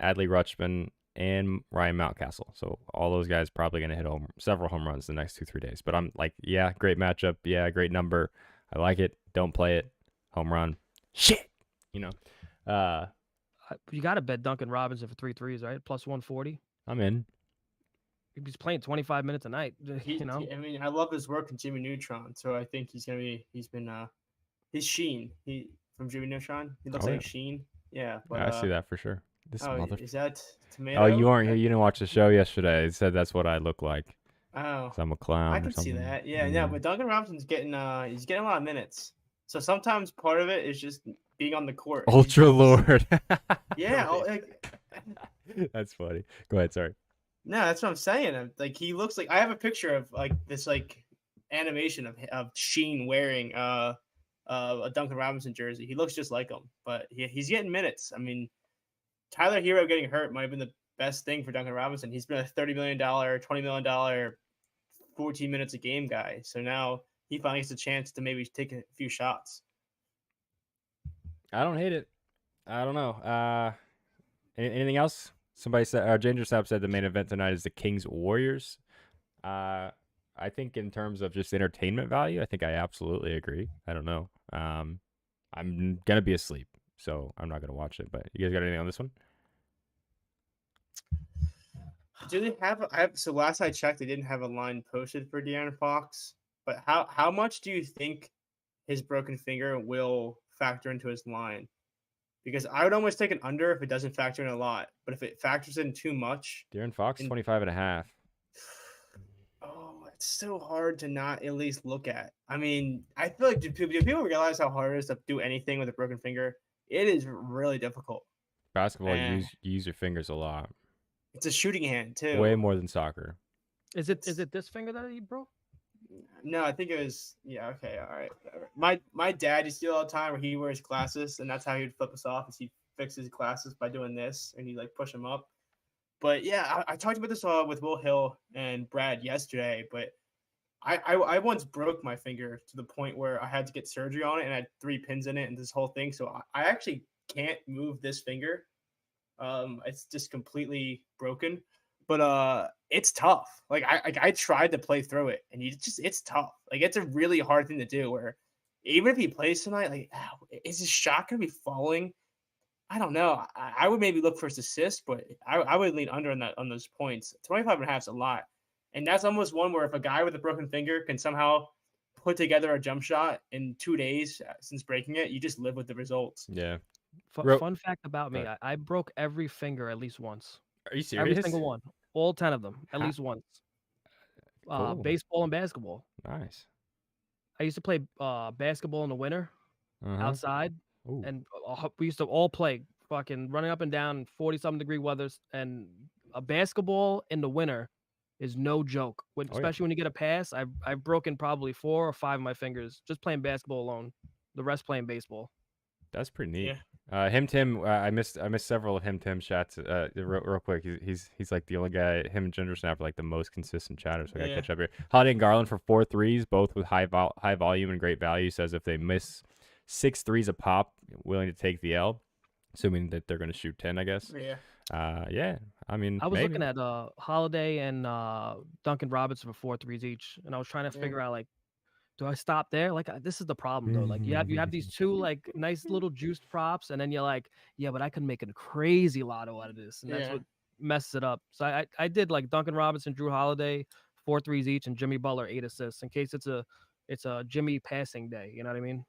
Rutschman and Ryan Mountcastle. So all those guys probably going to hit several home runs the next 2-3 days. But I'm like, yeah, great matchup. Yeah, great number. I like it. Don't play it. Home run. Shit. You got to bet Duncan Robinson for 3 threes, right? Plus 140. I'm in. He's playing 25 minutes a night. I mean, I love his work in Jimmy Neutron, so I think he's Sheen. He from Jimmy Neutron. He looks like Sheen. Yeah, but I see that for sure. This is that tomato? Oh, you aren't here. You didn't watch the show yesterday. It said that's what I look like. Oh, So I'm a clown. I or can see something. that. Yeah. But Duncan Robinson's getting a lot of minutes. So sometimes part of it is just being on the court. Ultra Lord. Yeah. That's funny. Go ahead. Sorry. No, that's what I'm saying. Like he looks like I have a picture of like this like animation of Sheen wearing a Duncan Robinson jersey. He looks just like him, but he's getting minutes. I mean, Tyler Hero getting hurt might have been the best thing for Duncan Robinson. He's been a $30 million, $20 million, 14 minutes a game guy. So now he finally gets a chance to maybe take a few shots. I don't hate it. I don't know. Anything else? Somebody said, Ginger Snap said the main event tonight is the Kings Warriors. I think in terms of just entertainment value, I think I absolutely agree. I don't know. I'm gonna be asleep, so I'm not gonna watch it. But you guys got anything on this one? Do they have? So last I checked, they didn't have a line posted for De'Aaron Fox. But how much do you think his broken finger will factor into his line? Because I would almost take an under if it doesn't factor in a lot. But if it factors in too much, De'Aaron Fox, 25.5. oh, it's so hard to not at least look at. I mean, I feel like do people realize how hard it is to do anything with a broken finger? It is really difficult. Basketball, you use your fingers a lot. It's a shooting hand too. Way more than soccer. Is it this finger that he broke? No, I think it was okay, all right, whatever. My dad used to do it all the time where he wears glasses, and that's how he'd flip us off, is he fixes his glasses by doing this, and he like push them up. But yeah, I talked about this with Will Hill and Brad yesterday, but I once broke my finger to the point where I had to get surgery on it, and I had 3 pins in it and this whole thing. So I actually can't move this finger. It's just completely broken. But it's tough. Like I tried to play through it, and it's tough. Like it's a really hard thing to do. Where even if he plays tonight, like is his shot gonna be falling? I don't know. I would maybe look for his assist, but I would lean under on those points. 25.5 is a lot. And that's almost one where if a guy with a broken finger can somehow put together a jump shot in 2 days since breaking it, you just live with the results. Yeah. Fun fact about me: I broke every finger at least once. Are you serious? Every single one, all 10 of them, at least once. Cool. Baseball and basketball. Nice. I used to play basketball in the winter outside, Ooh. and we used to all play fucking running up and down 40-something degree weathers. And a basketball in the winter is no joke. Especially when you get a pass. I've broken probably 4 or 5 of my fingers just playing basketball alone. The rest playing baseball. That's pretty neat. Yeah. Him Tim, I missed several of Him Tim chats. Real quick, he's like the only guy. Him and Ginger Snap are like the most consistent chatters. So I gotta catch up here. Holiday and Garland for 4 threes, both with high volume and great value. Says if they miss 6 threes a pop, willing to take the L, assuming that they're gonna shoot 10, I guess. Yeah. Yeah. I mean, I was maybe. looking at Holiday and Duncan Robinson for 4 threes each, and I was trying to figure out like, do I stop there? Like this is the problem though. Like you have these 2 like nice little juiced props, and then you're like, yeah, but I can make a crazy lotto out of this, and that's what messes it up. So I did like Duncan Robinson, Drew Holiday, 4 threes each, and Jimmy Butler 8 assists in case it's a Jimmy passing day. You know what I mean?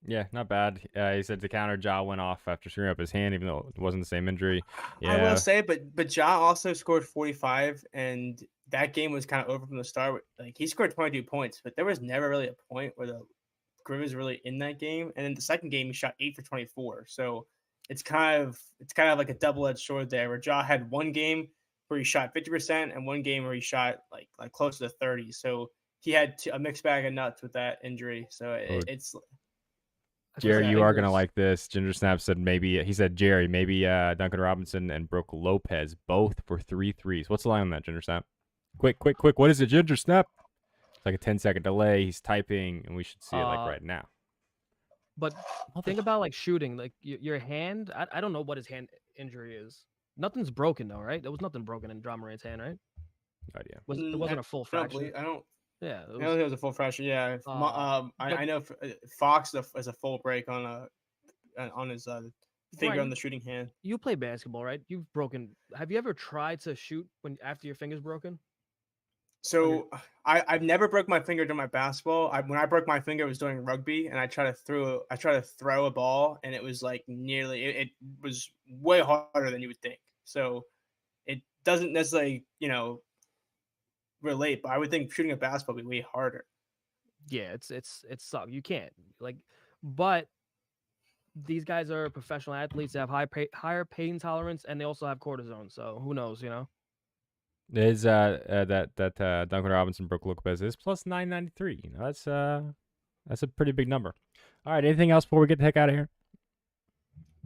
Yeah, not bad. He said to counter, Ja went off after screwing up his hand, even though it wasn't the same injury. Yeah. I will say, but Ja also scored 45, and that game was kind of over from the start. Like he scored 22 points, but there was never really a point where the Griff was really in that game. And in the second game, he shot 8 for 24. So it's kind of like a double-edged sword there, where Ja had one game where he shot 50% and one game where he shot like close to 30. So he had a mixed bag of nuts with that injury. So it's. Jerry, you are going to like this. Ginger Snap said Jerry, maybe Duncan Robinson and Brooke Lopez both for 3 threes. What's the line on that, Ginger Snap? Quick. What is it, Ginger Snap? It's like a 10-second delay. He's typing, and we should see it like right now. But think about like shooting. Like your hand, I don't know what his hand injury is. Nothing's broken, though, right? There was nothing broken in John Morant's hand, right? No idea. It wasn't a full fracture. I don't. Yeah, I don't think it was a full fracture. Yeah, I know Fox is a full break on his finger on the shooting hand. You play basketball, right? You've broken. Have you ever tried to shoot after your finger's broken? So I've never broke my finger doing my basketball. When I broke my finger, it was doing rugby, and I tried to throw a ball, and it was like it was way harder than you would think. So it doesn't necessarily relate, but I would think shooting a basketball would be way harder. Yeah, it's sucks. You can't but these guys are professional athletes. They have higher pain tolerance, and they also have cortisone. So who knows, Is that Duncan Robinson, Brook Lopez is plus 993. You know, that's a pretty big number. All right, anything else before we get the heck out of here?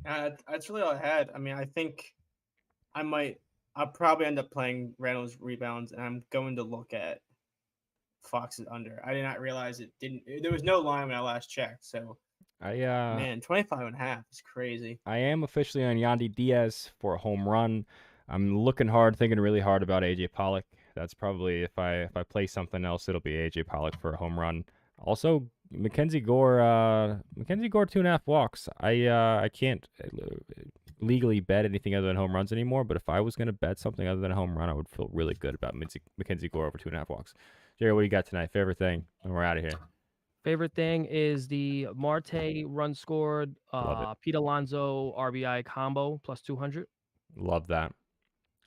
That's really all I had. I mean, I think I'll probably end up playing Reynolds rebounds, and I'm going to look at Fox's under. I did not realize there was no line when I last checked. So, man, 25.5 is crazy. I am officially on Yandy Diaz for a home run. I'm looking hard, thinking really hard about AJ Pollock. That's probably if I play something else, it'll be AJ Pollock for a home run. Also, Mackenzie Gore 2.5 walks. I can't legally bet anything other than home runs anymore, but if I was gonna bet something other than a home run, I would feel really good about Mackenzie Gore over 2.5 walks. Jerry, what do you got tonight? Favorite thing? And we're out of here. Favorite thing is the Marte run scored, Pete Alonso RBI combo plus 200. Love that.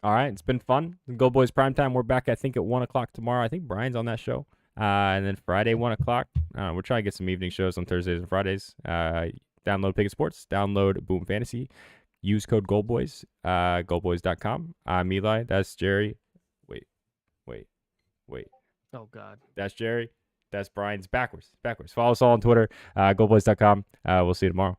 All right, it's been fun. GoldBoys Primetime. We're back, I think, at 1 o'clock tomorrow. I think Brian's on that show. And then Friday, 1 o'clock. We're trying to get some evening shows on Thursdays and Fridays. Download Pick'em Sports. Download Boom Fantasy. Use code GoldBoys. GoldBoys.com. I'm Eli. That's Jerry. Wait. Oh, God. That's Jerry. That's Brian's backwards. Follow us all on Twitter. GoldBoys.com. We'll see you tomorrow.